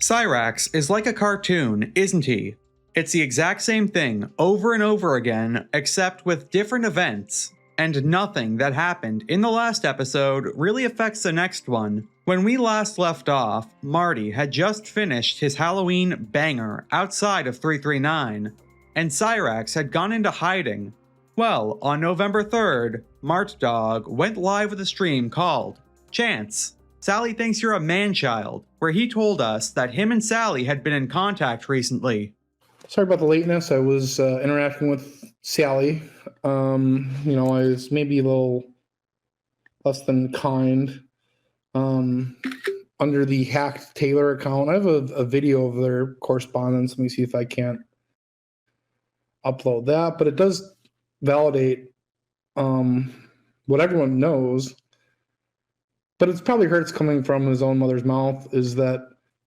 Cyrax is like a cartoon, isn't he? It's the exact same thing over and over again, except with different events. And nothing that happened in the last episode really affects the next one. When we last left off, Marty had just finished his Halloween banger outside of 339, and Cyrax had gone into hiding. Well, on November 3rd, Mart Dog went live with a stream called Chance, Sally Thinks You're a Man-Child, where he told us that him and Sally had been in contact recently. Sorry about the lateness. I was interacting with Sally. I was maybe a little less than kind. Under the hacked Taylor account, I have a video of their correspondence. Let me see if I can't upload that. But it does validate what everyone knows. But it's probably hurts coming from his own mother's mouth, is that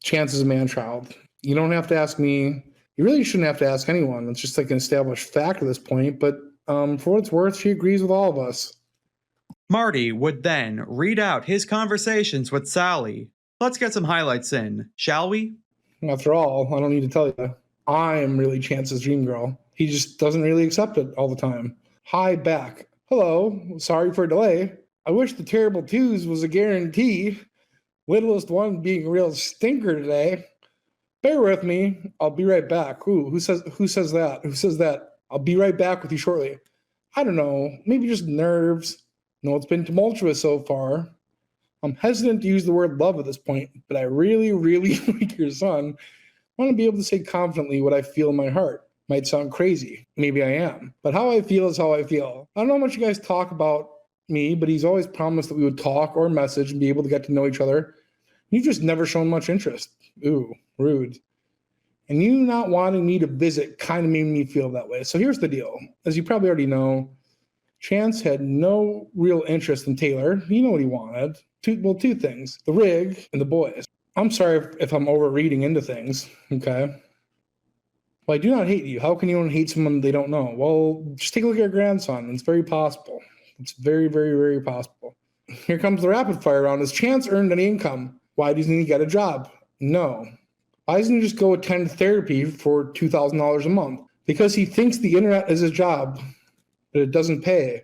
Chance is a man-child. You don't have to ask me. You really shouldn't have to ask anyone. It's just like an established fact at this point. But for what it's worth, she agrees with all of us. Marty would then read out his conversations with Sally. Let's get some highlights in, shall we? After all, I don't need to tell you, I'm really Chance's dream girl. He just doesn't really accept it all the time. Hi, back. Hello, sorry for a delay. I wish the terrible twos was a guarantee. Littlest one being a real stinker today. Bear with me. I'll be right back. Ooh, who says that? Who says that? I'll be right back with you shortly. I don't know. Maybe just nerves. No, it's been tumultuous so far. I'm hesitant to use the word love at this point, but I really, really like your son. I want to be able to say confidently what I feel in my heart. Might sound crazy. Maybe I am. But how I feel is how I feel. I don't know how much you guys talk about me, but he's always promised that we would talk or message and be able to get to know each other. You've just never shown much interest. Ooh, rude. And you not wanting me to visit kind of made me feel that way. So here's the deal. As you probably already know, Chance had no real interest in Taylor. You know what he wanted. Two things. The rig and the boys. I'm sorry if I'm overreading into things, okay? Well, I do not hate you. How can you hate someone they don't know? Well, just take a look at your grandson. It's very possible. It's very, very, very possible. Here comes the rapid fire round. Has Chance earned any income? Why doesn't he get a job? No. Why doesn't he just go attend therapy for $2,000 a month? Because he thinks the internet is his job, but it doesn't pay.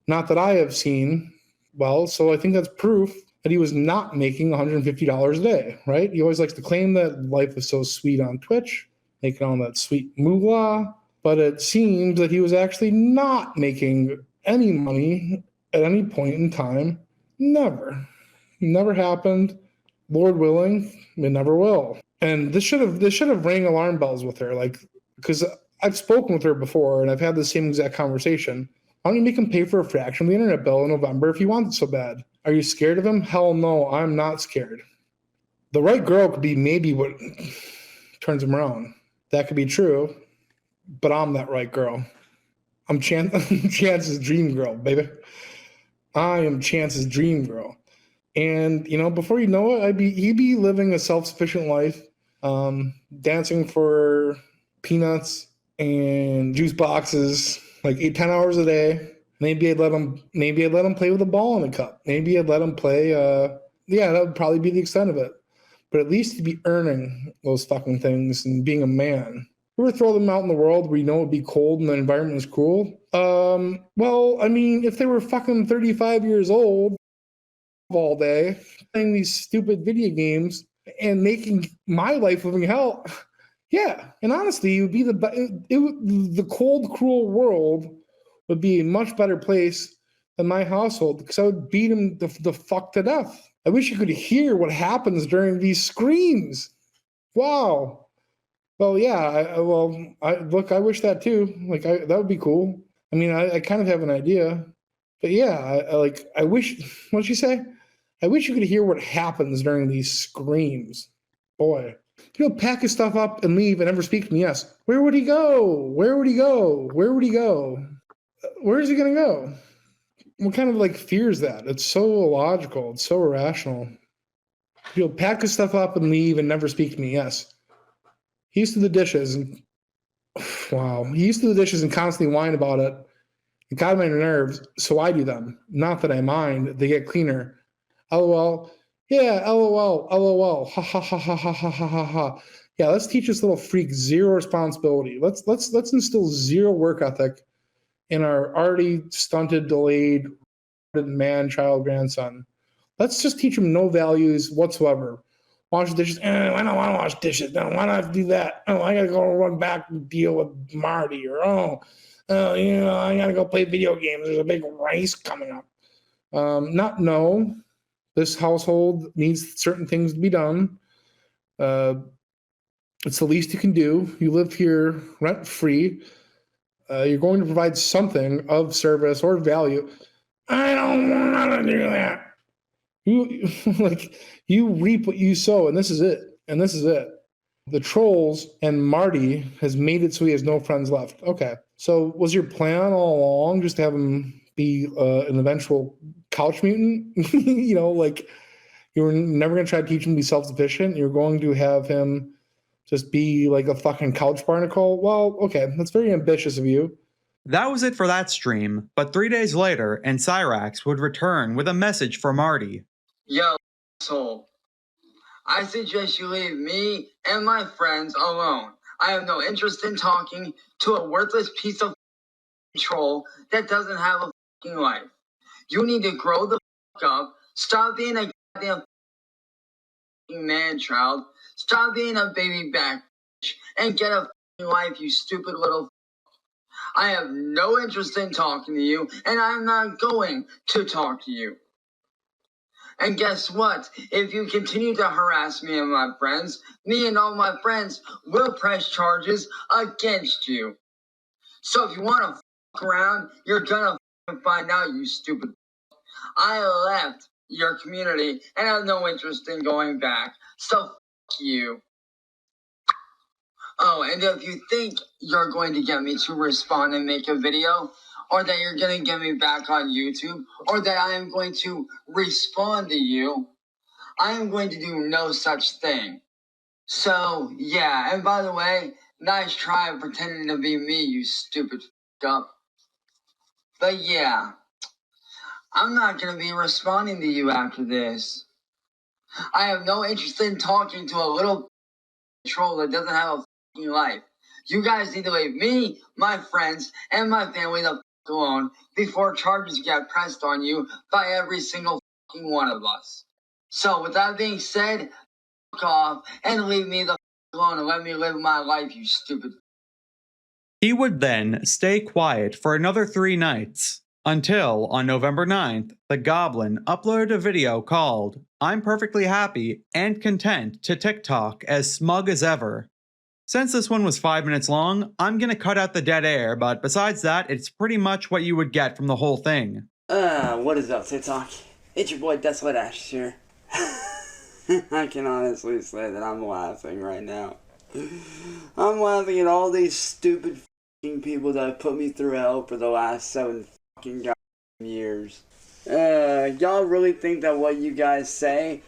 Not that I have seen. Well, so I think that's proof that he was not making $150 a day, right? He always likes to claim that life is so sweet on Twitch, making all that sweet moolah, but it seems that he was actually not making any money at any point in time. Never. Never happened. Lord willing, it never will. And this should have rang alarm bells with her, like, because I've spoken with her before and I've had the same exact conversation. Why don't you make him pay for a fraction of the internet bill in November if he wants it so bad? Are you scared of him? Hell no, I'm not scared. The right girl could be maybe what turns him around. That could be true, but I'm that right girl. I'm Chance's dream girl, baby. I am Chance's dream girl. And, before you know it, he'd be living a self-sufficient life, dancing for peanuts and juice boxes like 8-10 hours a day. Maybe I'd let him play with a ball in the cup. Maybe I'd let him play. That would probably be the extent of it. But at least he'd be earning those fucking things and being a man. You ever throw them out in the world where it'd be cold and the environment is cruel? If they were fucking 35 years old all day, playing these stupid video games and making my life living hell, yeah. And honestly, it would be the cold, cruel world would be a much better place than my household, because I would beat him the fuck to death. I wish you could hear what happens during these screams. Wow. Well, yeah. I wish that too. That would be cool. I kind of have an idea, but yeah, I wish. What'd she say? I wish you could hear what happens during these screams. Boy. Pack his stuff up and leave and never speak to me. Yes. Where would he go? Where would he go? Where would he go? Where is he going to go? What kind of fear is that? It's so illogical. It's so irrational. Pack his stuff up and leave and never speak to me. Yes. He used to do the dishes and wow. He used to do the dishes and constantly whine about it. It got on my nerves, so I do them. Not that I mind. They get cleaner. LOL. Yeah, LOL, LOL, ha ha ha ha ha ha ha ha ha. Yeah, let's teach this little freak zero responsibility. Let's instill zero work ethic in our already stunted, delayed man, child, grandson. Let's just teach him no values whatsoever. Wash dishes. I don't want to wash dishes. No, why not do that? Oh, I gotta go run back and deal with Marty. Or I gotta go play video games. There's a big race coming up. Not no. This household needs certain things to be done. It's the least you can do. You live here rent free. You're going to provide something of service or value. I don't want to do that. You like you reap what you sow, and this is it. And this is it. The trolls and Marty has made it so he has no friends left. Okay. So was your plan all along just to have him be an eventual couch mutant? Like you were never going to try to teach him to be self-sufficient. You're going to have him just be like a fucking couch barnacle. Well, okay. That's very ambitious of you. That was it for that stream, but 3 days later, and Cyraxx would return with a message for Marty. Yo, asshole. I suggest you leave me and my friends alone. I have no interest in talking to a worthless piece of troll that doesn't have a fucking life. You need to grow the fuck up, stop being a goddamn man-child, stop being a baby back bitch, and get a fucking life, you stupid little. I have no interest in talking to you, and I'm not going to talk to you. And guess what? If you continue to harass me and my friends, me and all my friends will press charges against you. So if you want to fuck around, you're gonna find out, you stupid. I left your community and have no interest in going back. So fuck you. Oh, and if you think you're going to get me to respond and make a video, or that you're going to get me back on YouTube, or that I am going to respond to you, I am going to do no such thing. So, yeah, and by the way, nice try pretending to be me, you stupid f*** up. But yeah, I'm not going to be responding to you after this. I have no interest in talking to a little troll that doesn't have a f***ing life. You guys need to leave me, my friends, and my family the f*** alone before charges get pressed on you by every single f***ing one of us. So, with that being said, f*** off and leave me the f*** alone and let me live my life, you stupid. He would then stay quiet for another 3 nights, until on November 9th, the Goblin uploaded a video called "I'm Perfectly Happy and Content" to TikTok as smug as ever. Since this one was 5 minutes long, I'm gonna cut out the dead air, but besides that, it's pretty much what you would get from the whole thing. What is up, TikTok? It's your boy Desolate Ash here. I can honestly say that I'm laughing right now. I'm laughing at all these stupid fucking people that have put me through hell for the last 7 fucking goddamn years. Y'all really think that what you guys say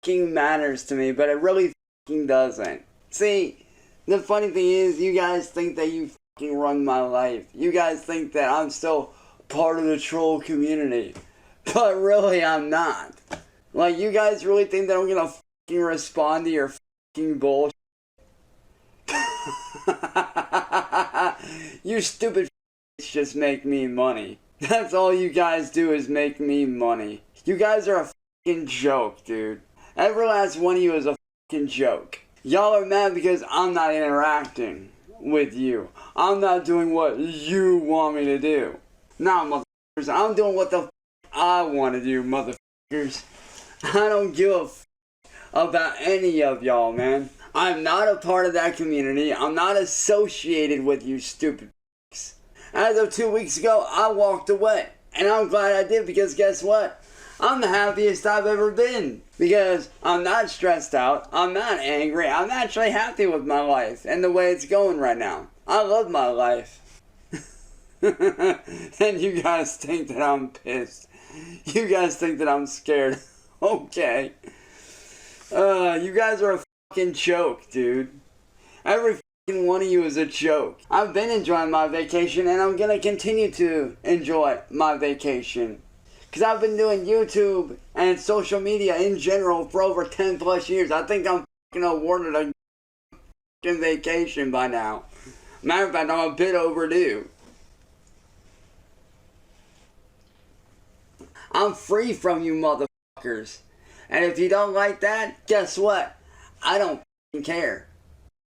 fucking matters to me, but it really fucking doesn't. See, the funny thing is, you guys think that you fucking run my life. You guys think that I'm still part of the troll community. But really, I'm not. Like, you guys really think that I'm gonna fucking respond to your fucking bullshit? You stupid just make me money. That's all you guys do is make me money. You guys are a fucking joke, dude. Every last one of you is a fucking joke. Y'all are mad because I'm not interacting with you. I'm not doing what you want me to do. Nah, motherfuckers, I'm doing what the f I want to do, motherfuckers. I don't give a f about any of y'all, man. I'm not a part of that community. I'm not associated with you stupid f***s. As of 2 weeks ago, I walked away. And I'm glad I did because guess what? I'm the happiest I've ever been. Because I'm not stressed out, I'm not angry, I'm actually happy with my life and the way it's going right now. I love my life. And you guys think that I'm pissed. You guys think that I'm scared. Okay. You guys are a fucking joke, dude. Every fucking one of you is a joke. I've been enjoying my vacation and I'm gonna continue to enjoy my vacation. Because I've been doing YouTube and social media in general for over 10 plus years. I think I'm fucking awarded a fucking vacation by now. Matter of fact, I'm a bit overdue. I'm free from you motherfuckers. And if you don't like that, guess what? I don't fucking care.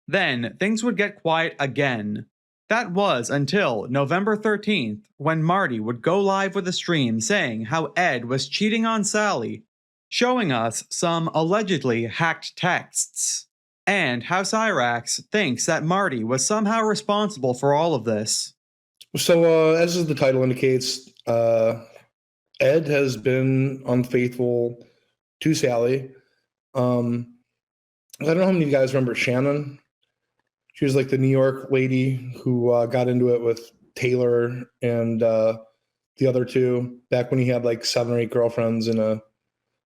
Then things would get quiet again. That was until November 13th, when Marty would go live with a stream saying how Ed was cheating on Sally, showing us some allegedly hacked texts, and how Cyraxx thinks that Marty was somehow responsible for all of this. So, as the title indicates, Ed has been unfaithful to Sally. I don't know how many of you guys remember Shannon. She was like the New York lady who got into it with Taylor and the other two back when he had like 7 or 8 girlfriends in a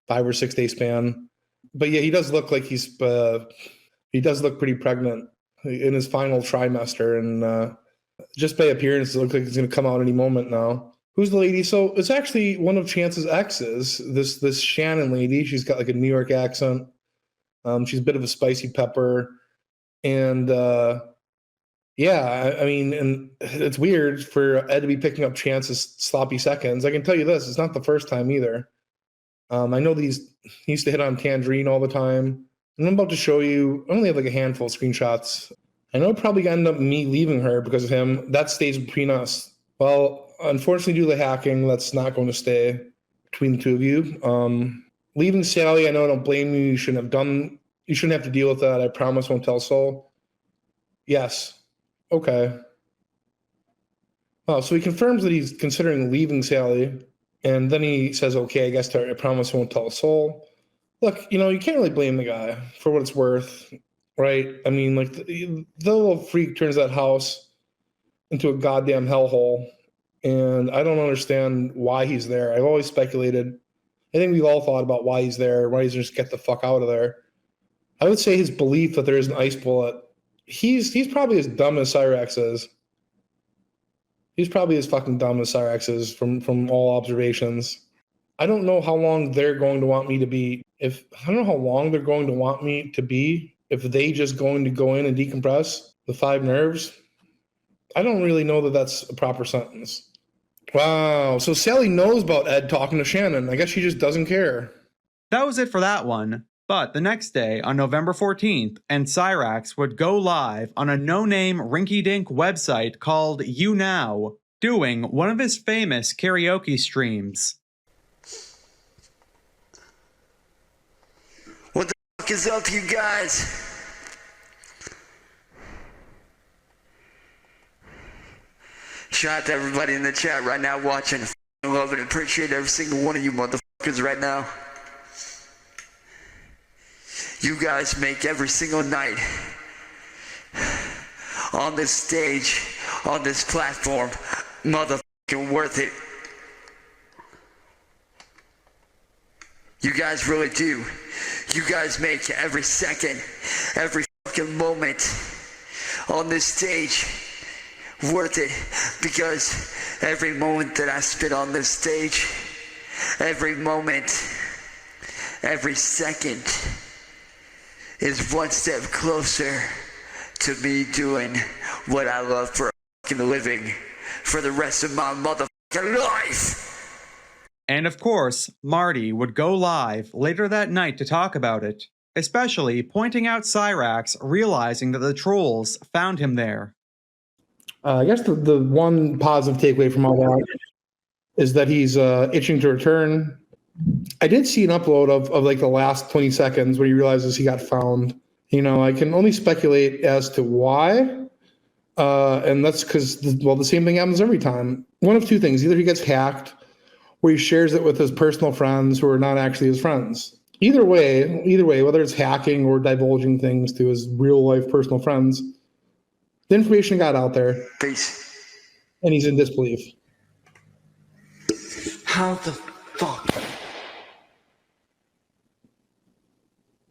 5 or 6 day span. But yeah, he does look like he does look pretty pregnant in his final trimester, and just by appearance, it looks like he's going to come out any moment now. Who's the lady? So it's actually one of Chance's exes. This Shannon lady. She's got like a New York accent. She's a bit of a spicy pepper. And yeah, I mean, and it's weird for Ed to be picking up Chance's sloppy seconds. I can tell you this, it's not the first time either. I know he used to hit on Tangerine all the time. And I'm about to show you, I only have like a handful of screenshots. I know it probably end up me leaving her because of him. That stays between us. Well, unfortunately, due to the hacking, that's not going to stay between the two of you. Leaving Sally, I know I don't blame you. You shouldn't have to deal with that. I promise won't tell Soul. Yes. Okay. Oh, so he confirms that he's considering leaving Sally. And then he says, okay, I guess I promise won't tell Soul. Look, you can't really blame the guy for what it's worth, right? I mean, like, the little freak turns that house into a goddamn hellhole. And I don't understand why he's there. I've always speculated. I think we've all thought about why he's there, why he's just get the fuck out of there. I would say his belief that there is an ice bullet, he's probably as dumb as Cyraxx is. He's probably as fucking dumb as Cyraxx is from all observations. I don't know how long they're going to want me to be. I don't know how long they're going to want me to be if they just going to go in and decompress the 5 nerves. I don't really know that that's a proper sentence. Wow, so Sally knows about Ed talking to Shannon. I guess she just doesn't care. That was it for that one. But the next day, on November 14th, and Cyraxx would go live on a no-name rinky-dink website called YouNow, doing one of his famous karaoke streams. What the fuck is up, you guys? Shout out to everybody in the chat right now watching. I love and appreciate every single one of you motherfuckers right now. You guys make every single night on this stage, on this platform, motherfucking worth it. You guys really do. You guys make every second, every fucking moment on this stage worth it, because every moment that I spend on this stage, every moment, every second is one step closer to me doing what I love for a fucking living for the rest of my motherfucking life. And of course, Marty would go live later that night to talk about it, especially pointing out Cyraxx realizing that the trolls found him there. I guess the one positive takeaway from all that is that he's itching to return. I did see an upload of like the last 20 seconds where he realizes he got found. I can only speculate as to why. And that's because, the same thing happens every time. One of two things. Either he gets hacked or he shares it with his personal friends who are not actually his friends. Either way, whether it's hacking or divulging things to his real life personal friends, the information got out there. Peace. And he's in disbelief. How the fuck?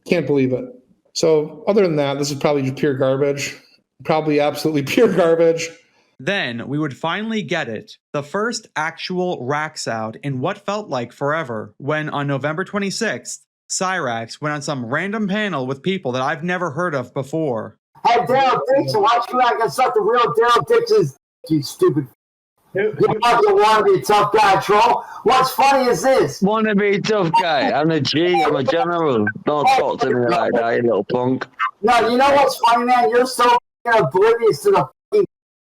Can't believe it. So other than that, this is probably just pure garbage. Probably absolutely pure garbage. Then we would finally get it, the first actual Rax out in what felt like forever, when on November 26th, Cyrax went on some random panel with people that I've never heard of before. Hey, Daryl Dixon, why don't you act like something real Daryl Dixon, you stupid. You fucking want to be a tough guy, troll. What's funny is this. Want to be a tough guy? I'm a G, I'm a general. Don't talk to me like that, you little punk. No, you know what's funny, man? You're so oblivious to the fucking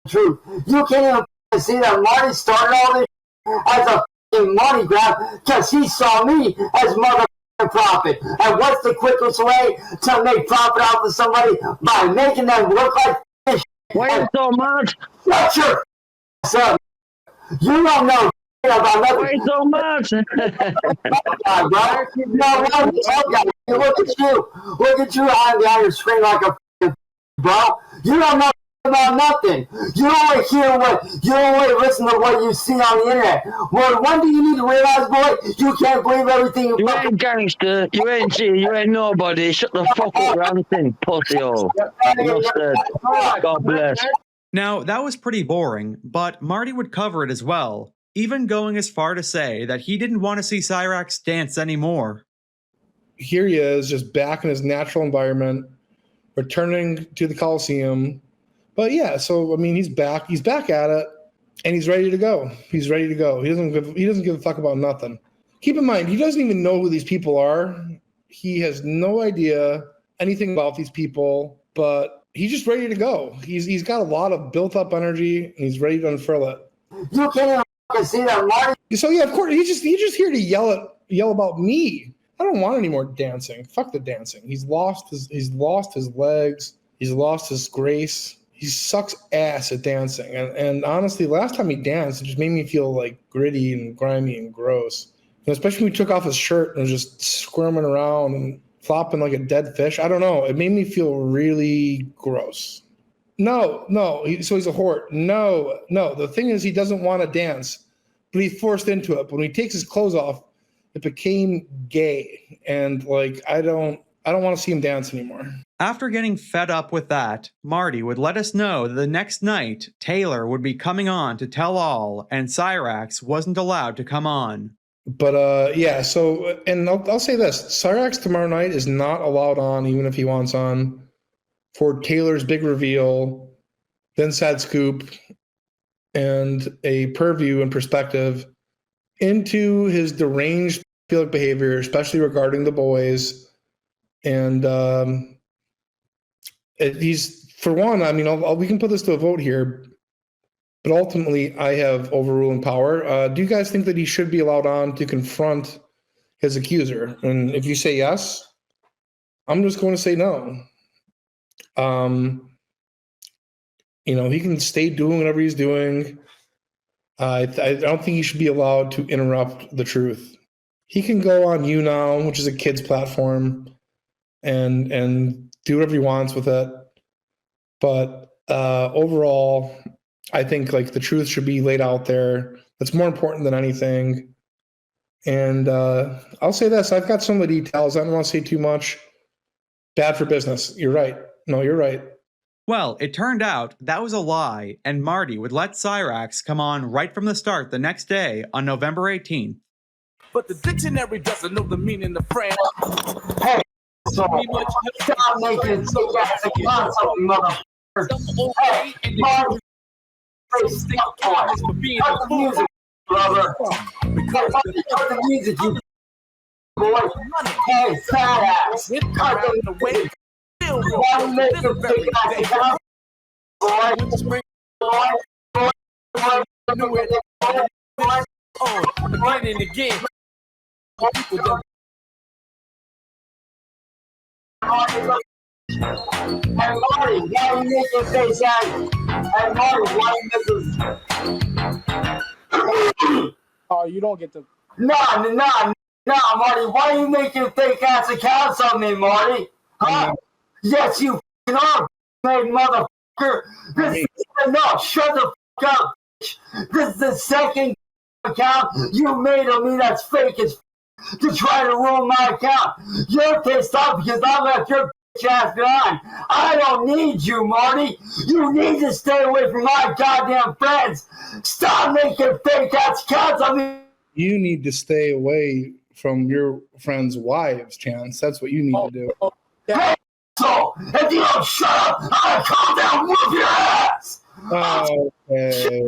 truth. You can't even see that Marty started all this as a fucking money grab because he saw me as motherfucking profit. And what's the quickest way to make profit out of somebody? By making them look like fish. Why are you so mad? Shut your ass up. You don't know about nothing. Why are you so mad? Look at you. Look at you hiding behind your screen like a bro. You don't know about nothing. You only hear you only listen to what you see on the internet. Well, one thing you need to realize, boy, you can't believe everything you ain't gangster, you ain't G, you ain't nobody. Shut the fuck up, ranting, pussy hole. God bless. Now, that was pretty boring, but Marty would cover it as well, even going as far to say that he didn't want to see Cyrax dance anymore. Here he is, just back in his natural environment, returning to the Coliseum. But yeah, so I mean, he's back at it, and he's ready to go. He doesn't give a fuck about nothing. Keep in mind, he doesn't even know who these people are. He has no idea anything about these people, but he's just ready to go. He's got a lot of built up energy, and he's ready to unfurl it. You can't even see that, Marty. So yeah, of course, he's just here to yell about me. I don't want any more dancing. Fuck the dancing. He's lost his legs. He's lost his grace. He sucks ass at dancing. And honestly, last time he danced, it just made me feel like gritty and grimy and gross. And especially when he took off his shirt and was just squirming around and flopping like a dead fish. I don't know. It made me feel really gross. No. So he's a whore. No. The thing is, he doesn't want to dance, but he's forced into it. But when he takes his clothes off, it became gay. And like, I don't want to see him dance anymore. After getting fed up with that, Marty would let us know that the next night, Taylor would be coming on to tell all, and Cyrax wasn't allowed to come on. But yeah, so, and I'll say this, Cyrax tomorrow night is not allowed on, even if he wants on, for Taylor's big reveal, then sad scoop, and a purview and perspective into his deranged behavior, especially regarding the boys. And he's, for one, I mean, we can put this to a vote here, but ultimately I have overruling power. Do you guys think that he should be allowed on to confront his accuser? And if you say yes, I'm just going to say no. He can stay doing whatever he's doing. I don't think he should be allowed to interrupt the truth. He can go on YouNow, which is a kid's platform, and do whatever he wants with it. But overall, I think like the truth should be laid out there. That's more important than anything. And I'll say this: I've got some of the details. I don't want to say too much. Bad for business. You're right. No, you're right. Well, it turned out that was a lie, and Marty would let Cyrax come on right from the start the next day on November 18th. But the dictionary doesn't know the meaning of friend. Hey, so stop making something, motherfucker. Hey, Marty, cut the music, brother. Cut the music, you boy. Hey, fat ass. Cut the music. Why you make him take that boy? Again and again. Hey, Marty, why you make your face out? Hey, Marty, why you make Oh, you don't get to. No, Marty, why you making fake ass accounts of me, Marty? Huh? Yes, you are, made motherfucker. This is enough. Shut the fuck up, bitch. This is the second account you made of me that's fake as to try to ruin my account. You're pissed off because I left your ass behind. I don't need you, Marty. You need to stay away from my goddamn friends. Stop making fake ass accounts on me. You need to stay away from your friends' wives, Chance. That's what you need to do. Hey, so if you don't shut up, I'm gonna come down and whoop your ass. Okay.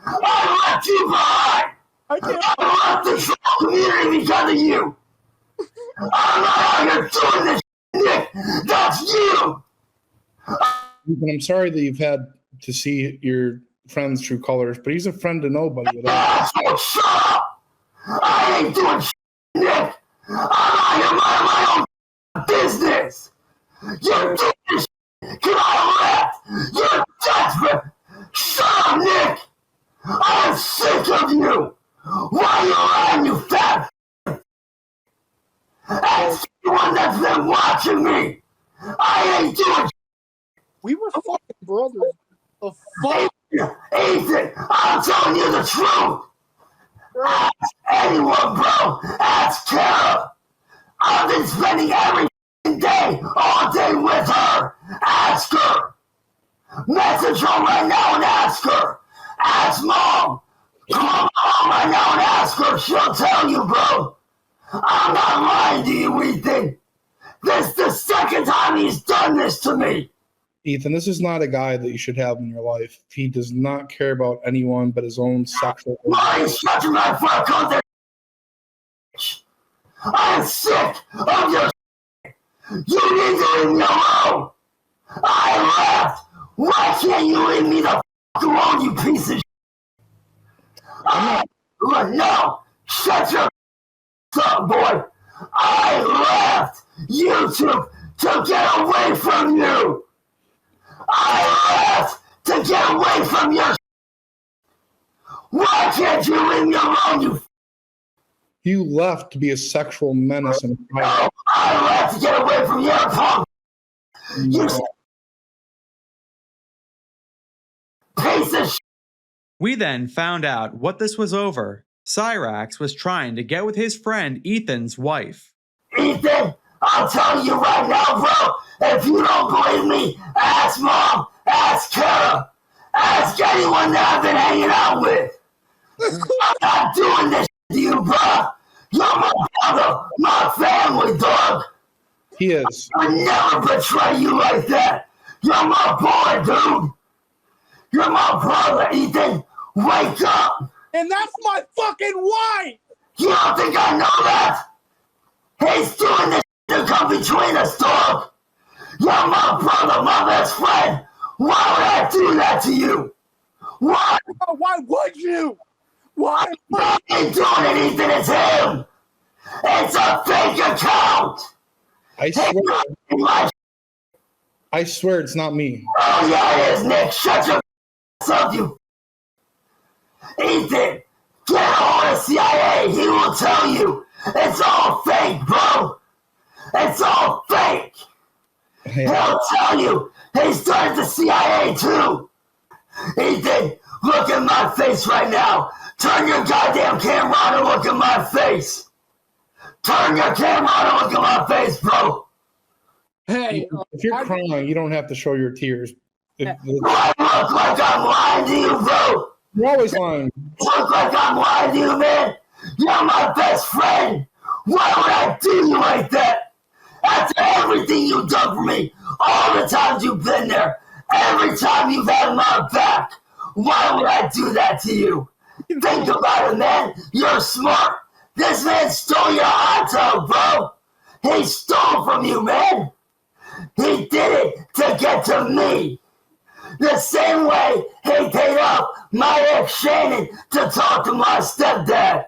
I left you behind. I left the troll community because of you. I'm not out here doing this shit, Nick. That's you. Ethan, I'm sorry that you've had to see your friend's true colors, but he's a friend to nobody at all. So shut up. I ain't doing shit, Nick. I'm out here minding my own business. You're doing this shit because I left. You're desperate. Shut up, Nick. I'm sick of you. Why you lying, you fat? That's the one that's been watching me. I ain't doing shit. We were fucking brothers. The fuck? Ethan, I'm telling you the truth. Ask anyone, bro. Ask Kara. I've been spending every day, all day with her. Ask her. Message her right now and ask her. Ask Mom. Call Mom right now and ask her. She'll tell you, bro. I'm not lying to you, Ethan. This is the second time he's done this to me. Ethan, this is not a guy that you should have in your life. He does not care about anyone but his own sexual. Why is such a my fuck on there? I'm sick of your shit. You need to leave me alone. I left. Why can't you leave me the fuck alone, you piece of shit? No, shut your up, boy. I left YouTube to get away from you. I left to get away from your. Why can't you leave me alone, you? You left to be a sexual menace and No, I left to get away from your punk. You piece of shit. We then found out what this was over. Cyraxx was trying to get with his friend Ethan's wife. Ethan, I'm telling you right now, bro. If you don't believe me, ask Mom, ask Kara, ask anyone that I've been hanging out with. I'm not doing this to you, bro. You're my brother, my family, dog. He is. I would never betray you like that. You're my boy, dude. You're my brother, Ethan. Wake up. And that's my fucking wife! You don't think I know that? He's doing this to come between us, dog. You're my brother, my best friend. Why would I do that to you? Why? Why would you? Why? I ain't doing it, Ethan. It's him. It's a fake account. I swear it's not me. Oh, yeah, it is, Nick. Shut your ass up, you. Ethan, get a hold of CIA. He will tell you. It's all fake, bro. It's all fake. He'll tell you. He's done it to CIA, too. Ethan, look at my face right now. Turn your goddamn camera on and look at my face. Turn your camera on and look at my face, bro. Hey, if you're crying, you don't have to show your tears. I look like I'm lying to you, bro. You're always lying. Look like I'm lying to you, man. You're my best friend. Why would I do you like that? After everything you've done for me, all the times you've been there, every time you've had my back, why would I do that to you? Think about it, man. You're smart. This man stole your hot tub, bro. He stole from you, man. He did it to get to me. The same way he paid off my ex Shannon to talk to my stepdad.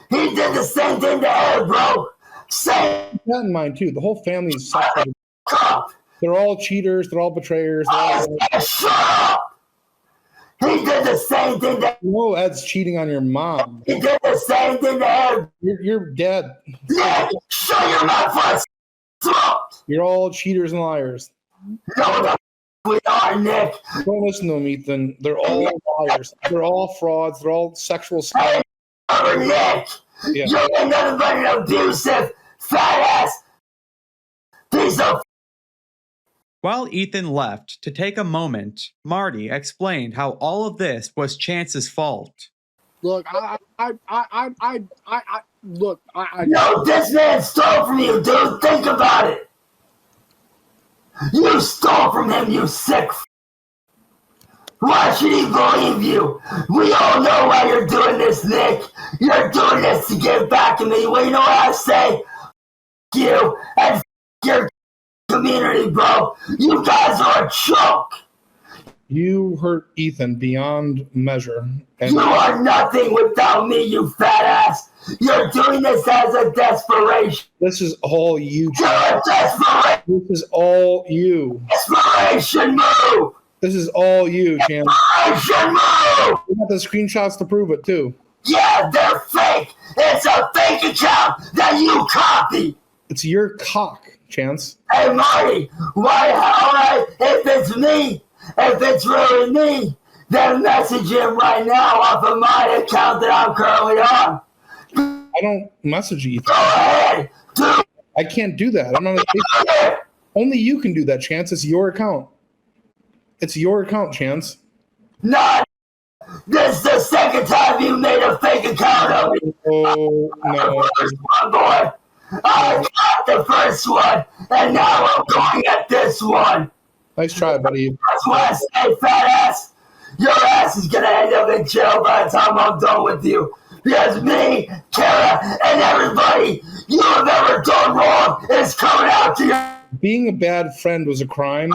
He did the same thing to Ed, bro. Same. Keep that in mind too. The whole family is sexual. They're all cheaters. They're all betrayers. Shut up. He did the same thing to. No, Ed's cheating on your mom. He did the same thing to Ed. You're dead. Yeah, shut your mouth. You're all cheaters and liars. No, we are, Nick. Don't listen to them, Ethan. They're all liars. They're all frauds. They're all sexual scum. Nick, yeah. You're nothing but an abusive, fat ass piece of While Ethan left to take a moment, Marty explained how all of this was Chance's fault. Look, No, this man stole from you, dude. Think about it. You stole from him, you sick. Why should he believe you? We all know why you're doing this, Nick. You're doing this to get back at me. Well, you know what I say? F you and f your community, bro. You guys are a joke. You hurt Ethan beyond measure. And you are nothing without me, you fat ass. You're doing this as a desperation. This is all you. You're a desperation. This is all you. Desperation move. This is all you, Chance. Desperation move. We got the screenshots to prove it, too. Yeah, they're fake. It's a fake account that you copy. It's your cock, Chance. Hey, Marty, why, all right, if it's me, if it's really me, then message him right now off of my account that I'm currently on. I don't message you, Ethan. Go ahead, dude. I can't do that. I'm not a Only you can do that, Chance. It's your account. It's your account, Chance. No, this is the second time you made a fake account of me. Oh, no. First one, boy. I got the first one, and now I'm going at this one. Nice try, buddy. That's why I say, fat ass, your ass is going to end up in jail by the time I'm done with you. Because me, Kara, and everybody you have ever done wrong is coming out to you. Being a bad friend was a crime.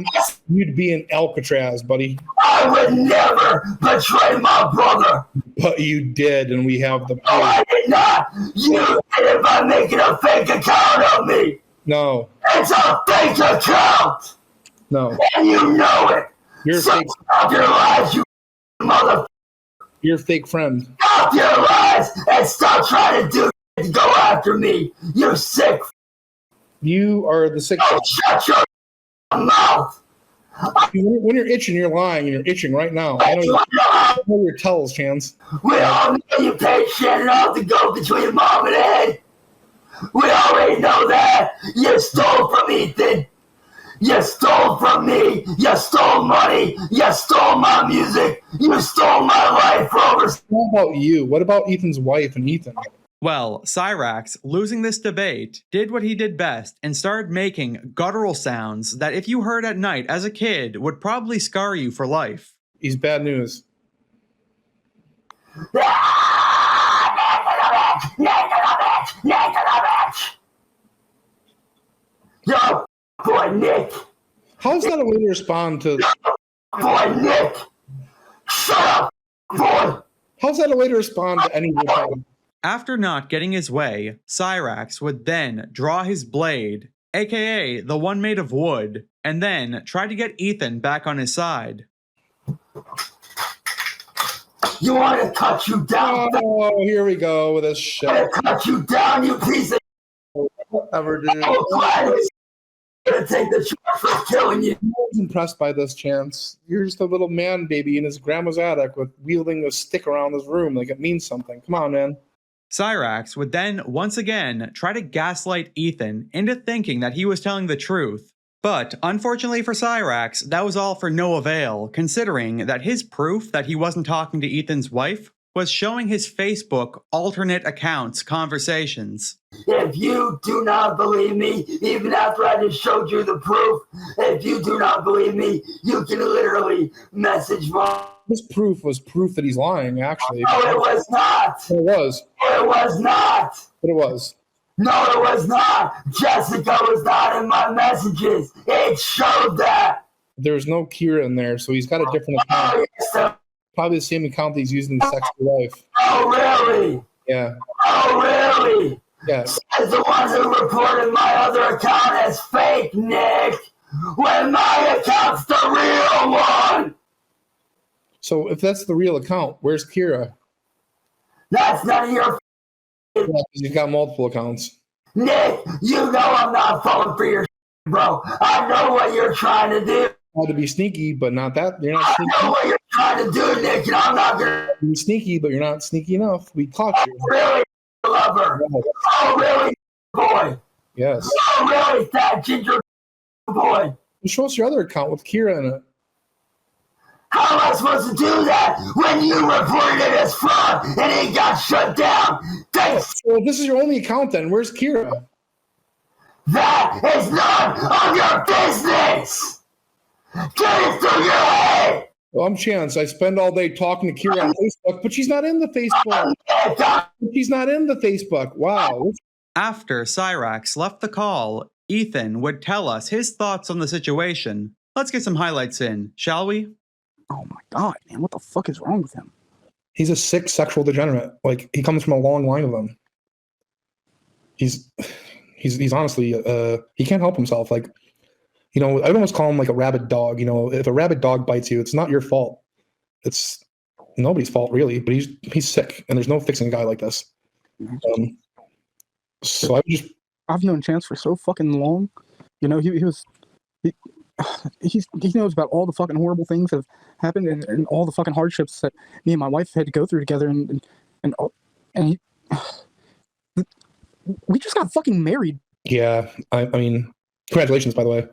You'd be in Alcatraz, buddy. I would never betray my brother. But you did, and we have the proof. No, I did not. You did it by making a fake account of me. No. It's a fake account. No. And you know it. You're so fake. Stop your lies, you mother. You're a fake friend. Stop your lies and stop trying to go after me. You sick. You are the sick. Shut your mouth. When you're itching, you're lying, and you're itching right now. I know your tells, Chance. We all know you paid Shannon off to go between mom and Ed. We already know that. You stole from Ethan. You stole from me. You stole money. You stole my music. You stole my life for over. What about you? What about Ethan's wife and Ethan? Well, Cyraxx, losing this debate, did what he did best and started making guttural sounds that if you heard at night as a kid would probably scar you for life. He's bad news. Yo, boy, Nick. How's that a way to respond to... Boy, Nick. Shut up, boy. How's that a way to respond to any reply? After not getting his way, Cyraxx would then draw his blade, aka the one made of wood, and then try to get Ethan back on his side. You want to cut you down? Oh, here we go with this shit. I'm gonna cut you down, you piece of. Whatever, dude. I'm gonna take the charge for killing you. I was impressed by this, Chance. You're just a little man baby in his grandma's attic with wielding a stick around his room like it means something. Come on, man. Cyraxx would then once again try to gaslight Ethan into thinking that he was telling the truth. But unfortunately for Cyraxx, that was all for no avail, considering that his proof that he wasn't talking to Ethan's wife was showing his Facebook alternate accounts conversations. If you do not believe me, even after I just showed you the proof, if you do not believe me, you can literally message Mom. This proof was proof that he's lying, actually. No, it was not. It was. It was not. But it was. No, it was not. Jessica was not in my messages. It showed that. There's no Kira in there, so he's got a different account. Oh, yes, Probably the same account that he's using in Sex for Life. oh really? Yeah. Oh, really? Yes. As the ones who reported my other account as fake, Nick, when my account's the real one. So if that's the real account, where's Kira? That's none of your. Yeah, he's got multiple accounts. Nick, you know I'm not falling for your bro. I know what you're trying to do. Tried to be sneaky, but not that. You're not I sneaky. know what you're trying to do, Nick, and I'm not gonna. You're sneaky, but you're not sneaky enough. We caught you. Really, lover? Yes. Oh, really, boy? Yes. Oh, really, fat ginger boy? Show us your other account with Kira in it. How am I supposed to do that when you reported it as fraud and it got shut down? Thanks. So this is your only account then. Where's Kira? That is none of your business. Get it through your head. Well, I'm Chance. I spend all day talking to Kira on Facebook, but she's not in the Facebook. She's not in the Facebook. Wow. After Cyraxx left the call, Ethan would tell us his thoughts on the situation. Let's get some highlights in, shall we? Oh my god, man, what the fuck is wrong with him? He's a sick sexual degenerate. Like, he comes from a long line of them. He's honestly, he can't help himself. Like, you know, I'd almost call him like a rabid dog. You know, if a rabid dog bites you, it's not your fault. It's nobody's fault, really, but he's sick, and there's no fixing a guy like this. So I've known Chance for so fucking long. You know, he knows about all the fucking horrible things that have happened and all the fucking hardships that me and my wife had to go through together, and we just got fucking married. Yeah, I mean, congratulations, by the way.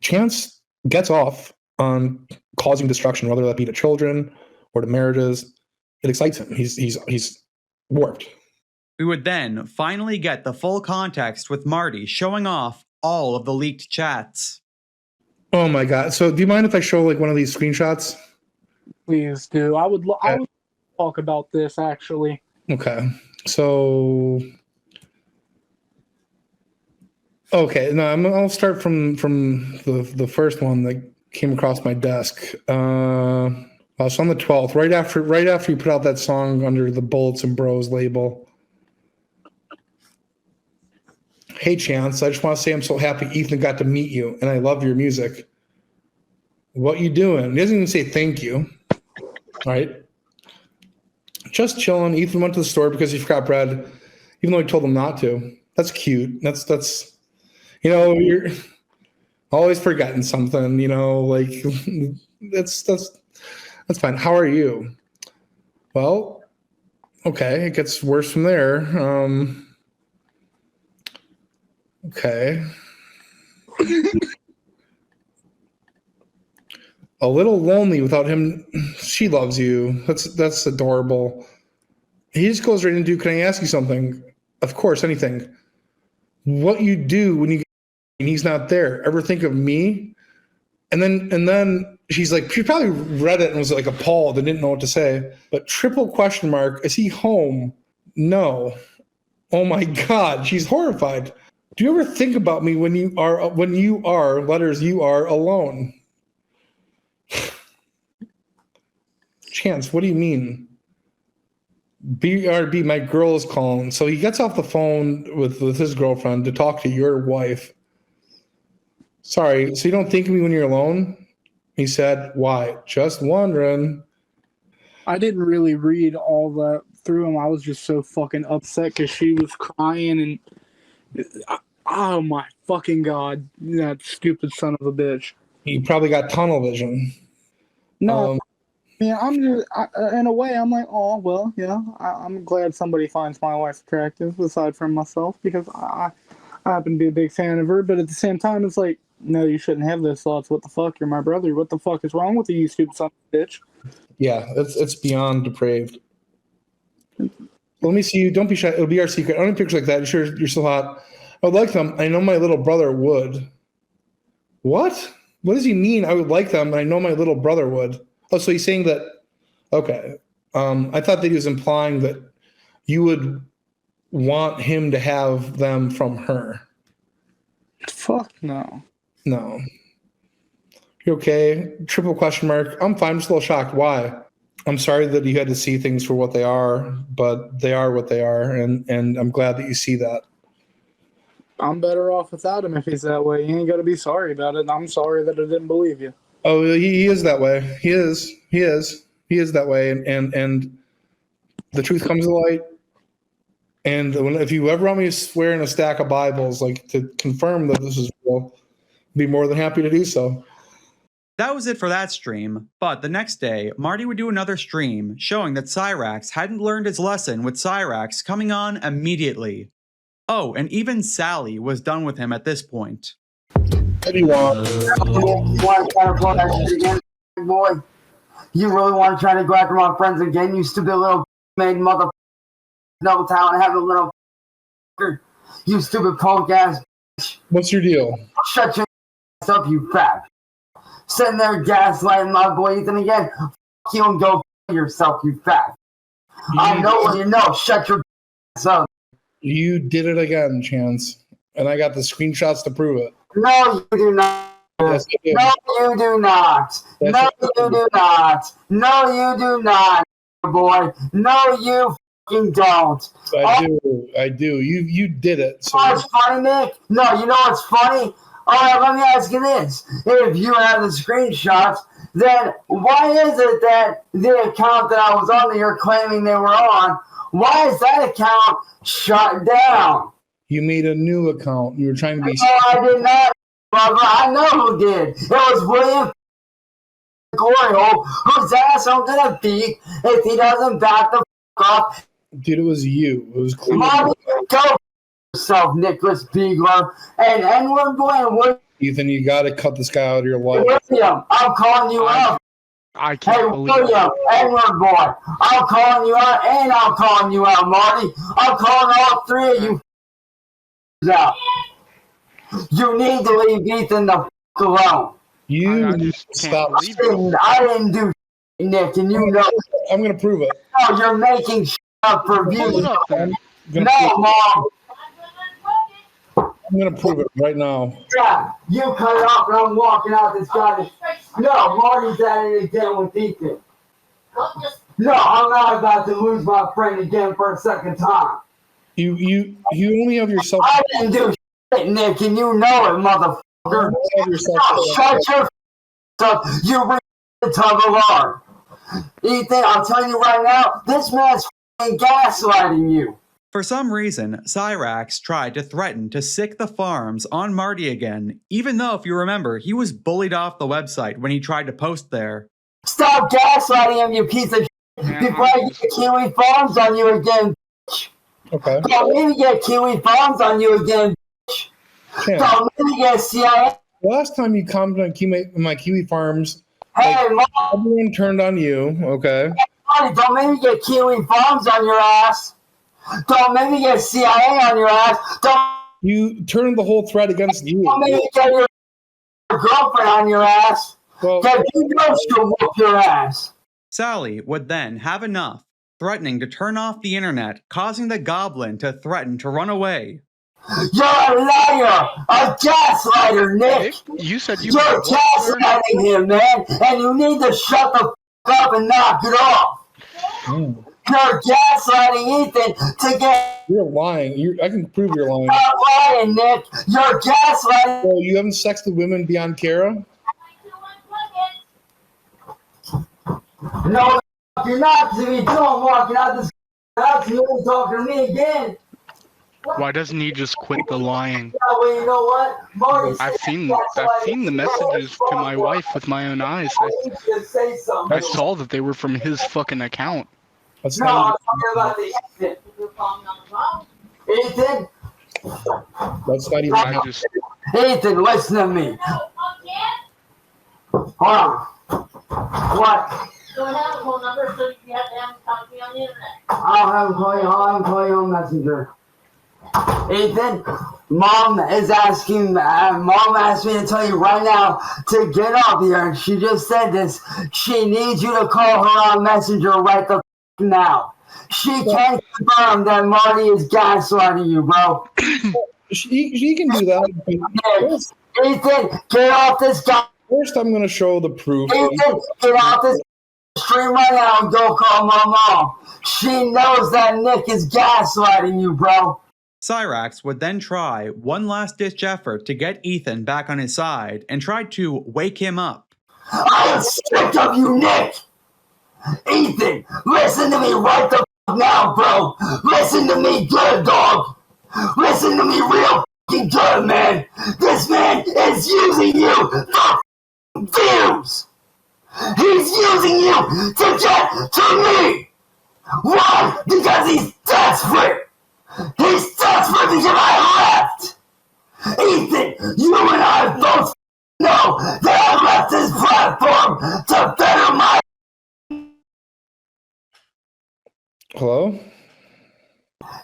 Chance gets off on causing destruction, whether that be to children or to marriages. It excites him. He's warped. We would then finally get the full context with Marty showing off all of the leaked chats. Oh my god! So, do you mind if I show like one of these screenshots? Please do. I would talk about this actually. Okay. So, okay. No, I'll start from the first one that came across my desk. It's on the 12th, right after you put out that song under the Bullets and Bros label. Hey, Chance, I just want to say I'm so happy Ethan got to meet you, and I love your music. What you doing? He doesn't even say thank you. All right. Just chilling. Ethan went to the store because he forgot bread, even though he told him not to. That's cute. That's you know, you're always forgetting something, you know, like that's fine. How are you? Well, okay, it gets worse from there. Okay. A little lonely without him. She loves you. That's adorable. He just goes right into, can I ask you something? Of course, anything. What you do when he's not there? Ever think of me? And then she's like, she probably read it and was like appalled and didn't know what to say. But triple question mark, is he home? No. Oh my God, she's horrified. Do you ever think about me when you are letters you are alone? Chance, what do you mean? BRB, my girl is calling. So he gets off the phone with his girlfriend to talk to your wife. Sorry, so you don't think of me when you're alone? He said, why? Just wondering. I didn't really read all that through him. I was just so fucking upset because she was crying and oh my fucking God, that stupid son of a bitch. He probably got tunnel vision. No, yeah, I'm just, in a way, I'm like, oh, well, yeah, I'm glad somebody finds my wife attractive aside from myself because I happen to be a big fan of her, but at the same time, it's like, no, you shouldn't have those thoughts. What the fuck? You're my brother. What the fuck is wrong with you, stupid son of a bitch? Yeah, it's beyond depraved. Let me see you. Don't be shy. It'll be our secret. I don't need pictures like that. You're so hot. I would like them. I know my little brother would. What? What does he mean? I would like them, and I know my little brother would. Oh, so he's saying that. Okay. I thought that he was implying that you would want him to have them from her. Fuck no. No. You're okay? Triple question mark. I'm fine. I'm just a little shocked. Why? I'm sorry that you had to see things for what they are, but they are what they are, and I'm glad that you see that. I'm better off without him if he's that way. You ain't got to be sorry about it. I'm sorry that I didn't believe you. Oh, he is that way. He is that way, and the truth comes to light. And if you ever want me to swear in a stack of Bibles, like to confirm that this is real, I'd be more than happy to do so. That was it for that stream, but the next day, Marty would do another stream showing that Cyraxx hadn't learned his lesson with Cyraxx coming on immediately. Oh, and even Sally was done with him at this point. What do you want? You want to try to pull that shit again, boy? You really want to try to go after my friends again? You stupid little made mother no talent, have a little. You stupid punk ass. What's your deal? Shut your ass up, you fat. Sitting there gaslighting my boy Ethan again. Fuck you and go yourself, you fat. I know what you know. Shut your ass up. You did it again, Chance. And I got the screenshots to prove it. No, you do not. Yes, I did. No, you do not. Yes, No, I you do not. No, you do not, boy. No, you fucking don't. I do. You did it. So. You know what's funny, Nick? No, you know what's funny? All right, let me ask you this. If you have the screenshots, then why is it that the account that I was on that you're claiming they were on, why is that account shut down? You made a new account. You were trying to be... No, I did not, brother. I know who did. It was William Glorio, whose ass I'm gonna beat if he doesn't back the fuck off. Dude, it was you. It was clear. Mommy, go yourself, Nicholas Beagler, and N-word boy, and William. Ethan, you got to cut this guy out of your life. William, I'm calling you out. I can't believe William, N-word boy, I'm calling you out, and I'm calling you out, Marty. I'm calling all three of you out. You need to leave Ethan the f*** alone. You I just stop. can't believe it. I didn't do shit, Nick, and you know. I'm going to prove it. No, you're making shit up for Pull views. it up then. No, Mom. I'm going to prove it right now. Yeah, you cut it off and I'm walking out this goddamn. No, Marty's at it again with Ethan. No, I'm not about to lose my friend again for a second time. You only have yourself. I didn't do shit, Nick, and you know it, motherfucker. You have yourself. Shut your up. You read the tug of war. Ethan, I'm telling you right now, this man's gaslighting you. For some reason, Cyraxx tried to threaten to sick the farms on Marty again, even though, if you remember, he was bullied off the website when he tried to post there. Stop gaslighting him, you piece of shit, before I get Kiwi Farms on you again, bitch. Okay. Don't let me get Kiwi Farms on you again, bitch. Yeah. Don't let me get CIA. Last time you commented on my Kiwi Farms, Hey, Marty, everyone turned on you. Okay. don't make me get Kiwi Farms on your ass. Don't make me get CIA on your ass. You turned the whole thread against you. Don't make me get your girlfriend on your ass. Well, Because you know she'll whoop your ass. Sally would then have enough, threatening to turn off the internet, causing the goblin to threaten to run away. You're a liar, a gaslighter, Nick. You said you You're gaslighting him, man, and you need to shut the f up and knock it off. You're gaslighting Ethan to get. You're lying. I can prove you're lying. Stop lying, Nick. You're gaslighting. Oh, you haven't sexed with women beyond Kara? No, you're not. Because if you do, I'm walking out this house and you're talking to me again. Why doesn't he just quit the lying? Yeah, well, you know what? Marty, I've seen the messages to my wife with my own eyes. I saw that they were from his fucking account. That's No, I'm not talking about the Ethan. Ethan? That's not even. I just Ethan, listen to me. Hold on. What? Don't have a phone number, so you have to have him talk to me on the internet. I'll have him call you. I'll have him call you on Messenger. Ethan, Mom asked me to tell you right now to get up here, and she just said this. She needs you to call her on Messenger right the now. She can't confirm that Marty is gaslighting you, bro. She can do that. Ethan, get off this guy. First, I'm going to show the proof. Ethan, get off this stream right now and go call my mom. She knows that Nick is gaslighting you, bro. Cyraxx would then try one last-ditch effort to get Ethan back on his side and tried to wake him up. I am sick of you, Nick! Ethan, listen to me right the f now, bro! Listen to me good, dog! Listen to me real f***ing good, man! This man is using you for views! He's using you to get to me! Why? Because he's desperate! He's desperate because I left! Ethan, you and I both know that I left this platform to better my... Hello?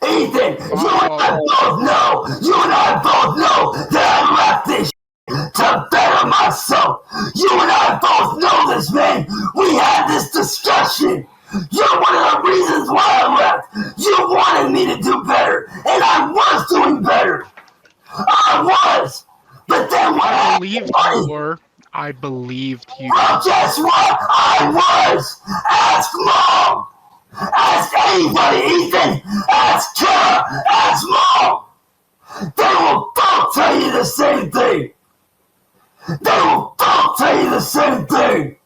Ethan, you and I both know that I left this to better myself. You and I both know this, man. We had this discussion. You're one of the reasons why I left. You wanted me to do better, and I was doing better. I was. But then when I believed you were. I believed you. Well, guess what? I was. Ask Mom. Ask anybody, Ethan. Ask Kara. Ask Mom. They will both tell you the same thing. They will both tell you the same thing.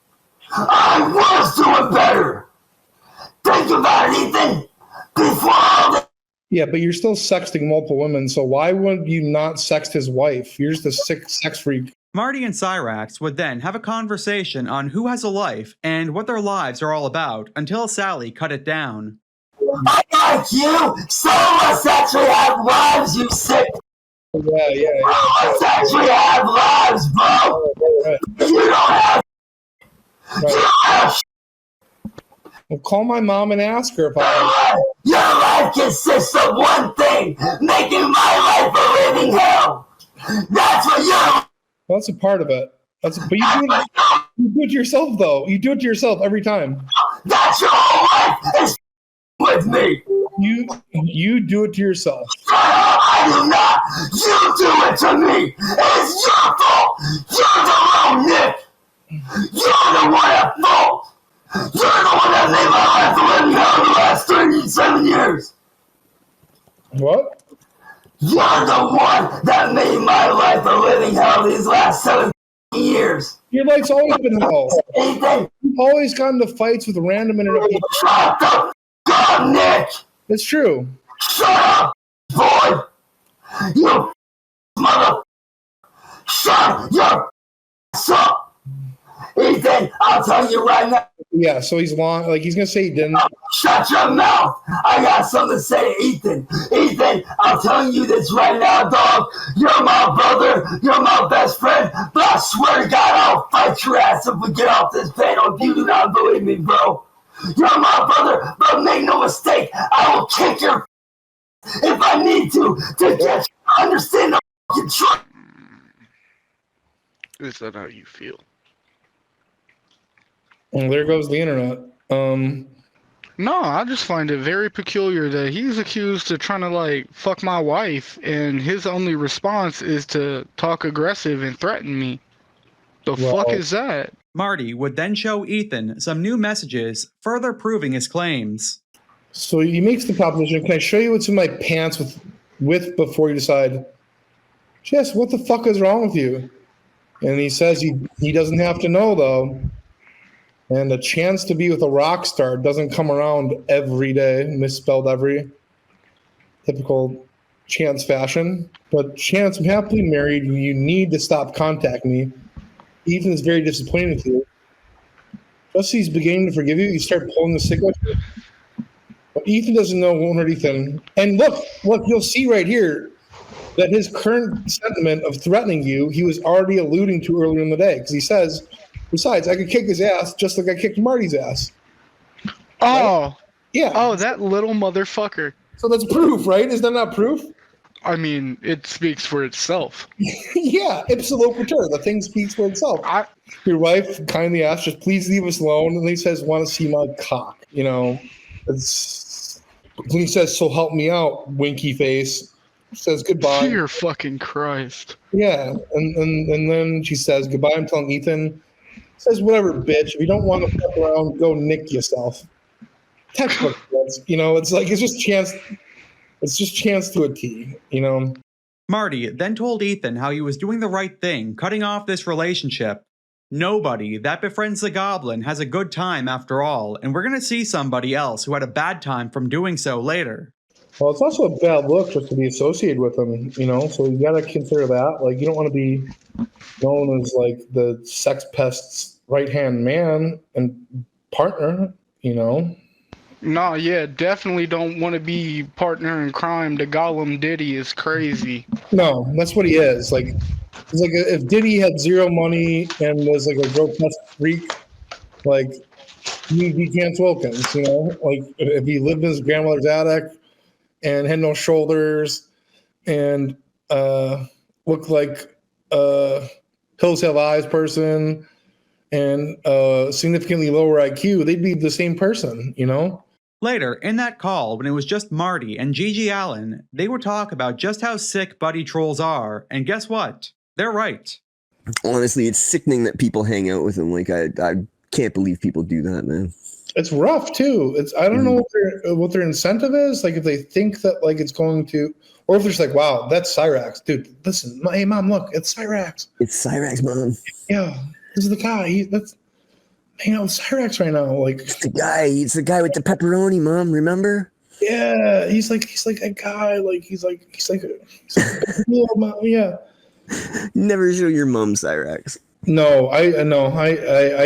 I was doing better. Think about it, Ethan. Before all this. Yeah, but you're still sexting multiple women, so why would you not sext his wife? You're just a sick sex freak. Marty and Cyrax would then have a conversation on who has a life and what their lives are all about until Sally cut it down. I like you! Some of us actually have lives, you sick. Yeah. Some of us actually have lives, bro. You don't have. You don't have. Well, call my mom and ask her about it. Your life consists of one thing, making my life a living hell. That's what you're. Well, that's a part of it. But you do it to yourself, though. You do it to yourself every time. That's your whole life is with me. You do it to yourself. I do not. You do it to me. It's your fault. You're the wrong Nick. You're the one at fault. You're the one that made my life a living hell in the last 37 years. What? You're the one that made my life a living hell these last 7 years. Your life's always been hell. Ethan. You've always gotten into fights with random internet people. Shut the up, Nick. It's true. Shut up, boy. You mother. Shut your ass up. Ethan, I'll tell you right now. Yeah, so he's long. Like, he's going to say he didn't. Shut your mouth. I got something to say to Ethan. Ethan, I'm telling you this right now, dog. You're my brother. You're my best friend. But I swear to God, I'll fight your ass if we get off this panel. If you do not believe me, bro. You're my brother, but make no mistake. I will kick your if I need to get you to understand the fucking truth. Is that how you feel? And there goes the internet. No, I just find it very peculiar that he's accused of trying to, like, fuck my wife, and his only response is to talk aggressive and threaten me. The fuck is that? Marty would then show Ethan some new messages, further proving his claims. So he makes the proposition, can I show you what's in my pants with before you decide? Jess, what the fuck is wrong with you? And he says he doesn't have to know, though. And the chance to be with a rock star doesn't come around every day, misspelled every. Typical Chance fashion. But Chance, I'm happily married. You need to stop contacting me. Ethan is very disappointed with you. Just as he's beginning to forgive you, you start pulling the cigarette. But Ethan doesn't know, won't hurt Ethan. And look, you'll see right here that his current sentiment of threatening you, he was already alluding to earlier in the day. Because he says, besides, I could kick his ass just like I kicked Marty's ass. Oh. Right? Yeah. Oh, that little motherfucker. So that's proof, right? Is that not proof? I mean, it speaks for itself. Yeah, ipsa loquitur. The thing speaks for itself. Your wife kindly asks, just please leave us alone. And he says, want to see my cock. You know, it's. When he says, so help me out, winky face. Says goodbye. Dear fucking Christ. Yeah, and then she says goodbye. I'm telling Ethan. Says whatever, bitch. If you don't want to fuck around, go nick yourself. Textbook, you know. It's like it's just chance. It's just chance to a T, you know. Marty then told Ethan how he was doing the right thing, cutting off this relationship. Nobody that befriends the goblin has a good time after all, and we're gonna see somebody else who had a bad time from doing so later. Well, it's also a bad look just to be associated with him, you know, so you gotta consider that. Like, you don't want to be known as, like, the sex pest's right-hand man and partner, you know. Nah, yeah, definitely don't want to be partner in crime. The Gollum Diddy is crazy. No, that's what he is. Like, it's like if Diddy had zero money and was like a grotesque freak, like he'd be Chance Wilkins, you know? Like if he lived in his grandmother's attic and had no shoulders and looked like a Hills Have Eyes person and significantly lower IQ, they'd be the same person, you know? Later, in that call, when it was just Marty and Gigi Allen, they would talk about just how sick buddy trolls are, and guess what? They're right. Honestly, it's sickening that people hang out with them. Like, I can't believe people do that, man. It's rough too. I don't know what their incentive is. Like if they think that like it's going to, or if they're just like, wow, that's Cyraxx, dude. Listen, hey mom, look, it's Cyraxx. It's Cyraxx, mom. Yeah, this is the guy. That's hanging out with Cyraxx right now. Like it's the guy. It's the guy with the pepperoni, mom. Remember? Yeah, he's like a guy. Like he's like yeah, mom, yeah. Never show your mom Cyraxx. No, I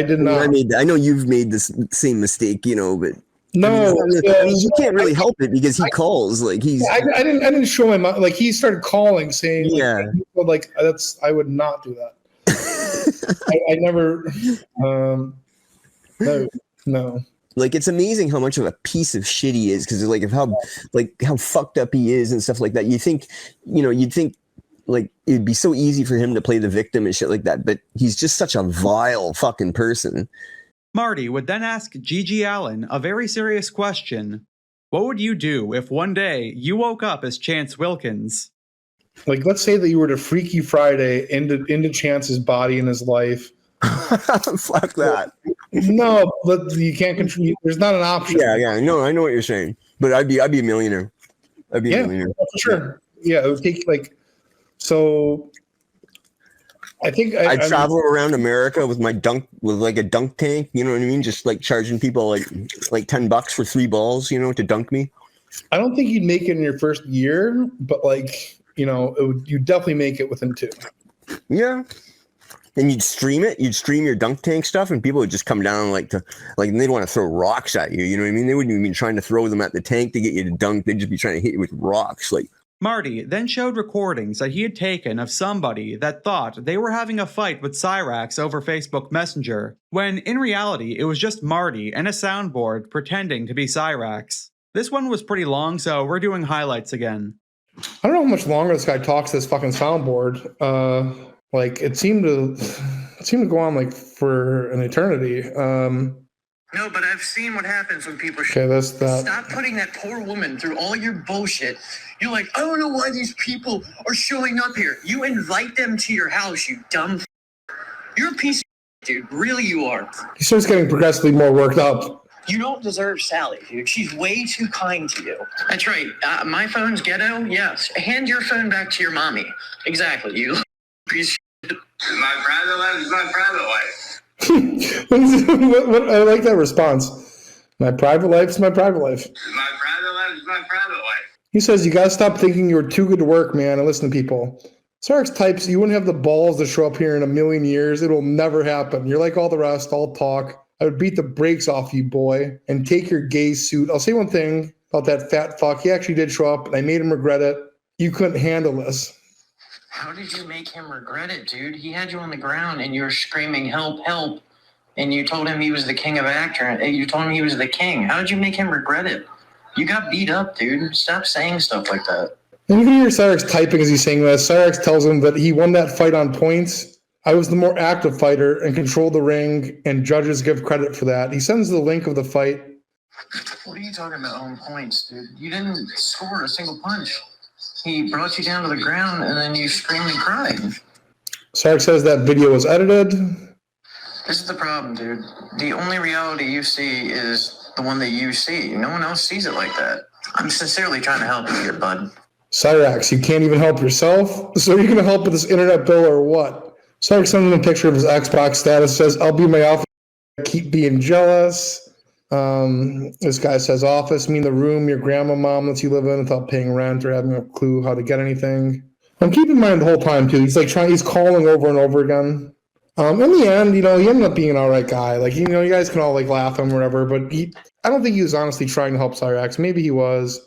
did not. I know you've made this same mistake, you know, but no, you can't really help it because he calls. Like I didn't show my mom. Like he started calling, saying, yeah, like I would not do that. I never. No. Like it's amazing how much of a piece of shit he is because like of how fucked up he is and stuff like that. You'd think like it'd be so easy for him to play the victim and shit like that, but he's just such a vile fucking person. Marty would then ask Gigi Allen a very serious question. What would you do if one day you woke up as Chance Wilkins? Like, let's say that you were to Freaky Friday into Chance's body and his life. Fuck that. No, but you can't control. There's not an option. Yeah. No, I know what you're saying, but I'd be a millionaire. I'd be a millionaire for sure. Yeah, it would take like. So, I think I'd travel around America with my like a dunk tank. You know what I mean? Just like charging people like $10 for 3 balls, you know, to dunk me. I don't think you'd make it in your first year, but like you'd definitely make it within 2. Yeah, and you'd stream it. You'd stream your dunk tank stuff, and people would just come down and they'd want to throw rocks at you. You know what I mean? They wouldn't even be trying to throw them at the tank to get you to dunk. They'd just be trying to hit you with rocks, like. Marty then showed recordings that he had taken of somebody that thought they were having a fight with Cyraxx over Facebook Messenger, when in reality it was just Marty and a soundboard pretending to be Cyraxx. This one was pretty long, so we're doing highlights again. I don't know how much longer this guy talks to this fucking soundboard. Like it seemed to go on like for an eternity. No, but I've seen what happens when people stop putting that poor woman through all your bullshit. You're like, I don't know why these people are showing up here. You invite them to your house, you dumb. You're a piece of shit, dude. Really, you are. He starts getting progressively more worked up. You don't deserve Sally, dude. She's way too kind to you. That's right. My phone's ghetto. Yes. Hand your phone back to your mommy. Exactly. You piece of shit. My private life is my private life. I like that response. My private life is my private life. My private life is my private life. He says, you gotta stop thinking you're too good to work, man, and listen to people. Cyraxx types, you wouldn't have the balls to show up here in a million years. It will never happen. You're like all the rest, all talk. I would beat the brakes off you, boy, and take your gay suit. I'll say one thing about that fat fuck. He actually did show up, and I made him regret it. You couldn't handle this. How did you make him regret it, dude? He had you on the ground and you were screaming, help, help. And you told him he was the king of actor. You told him he was the king. How did you make him regret it? You got beat up, dude. Stop saying stuff like that. And you can hear Cyraxx typing as he's saying this. Cyraxx tells him that he won that fight on points. I was the more active fighter and controlled the ring, and judges give credit for that. He sends the link of the fight. What are you talking about on points, dude? You didn't score a single punch. He brought you down to the ground, and then you screamed and cried. Cyraxx says that video was edited. This is the problem, dude. The only reality you see is the one that you see. No one else sees it like that. I'm sincerely trying to help you here, bud. Cyraxx, you can't even help yourself? So you're going to help with this internet bill or what? Cyraxx sends him a picture of his Xbox status, says, I'll be my office, keep being jealous. This guy says, office, mean the room your grandma mom lets you live in without paying rent or having a clue how to get anything. And keep in mind the whole time, too, he's calling over and over again. In the end, he ended up being an all right guy. Like, you guys can all like laugh at him or whatever, but I don't think he was honestly trying to help Cyraxx. Maybe he was.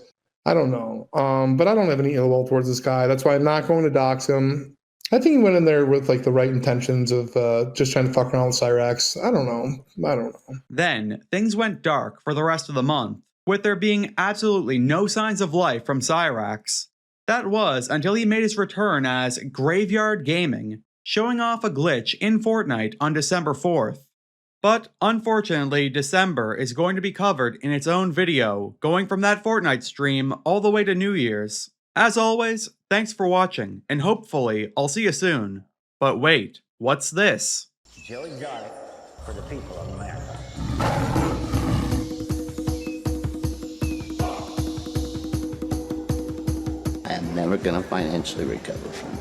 I don't know. But I don't have any ill will towards this guy. That's why I'm not going to dox him. I think he went in there with like the right intentions of just trying to fuck around with Cyraxx. I don't know. Then, things went dark for the rest of the month, with there being absolutely no signs of life from Cyraxx. That was until he made his return as Graveyard Gaming, showing off a glitch in Fortnite on December 4th. But unfortunately, December is going to be covered in its own video, going from that Fortnite stream all the way to New Year's. As always, thanks for watching, and hopefully I'll see you soon. But wait, what's this? Joe Exotic for the people of America. I am never going to financially recover from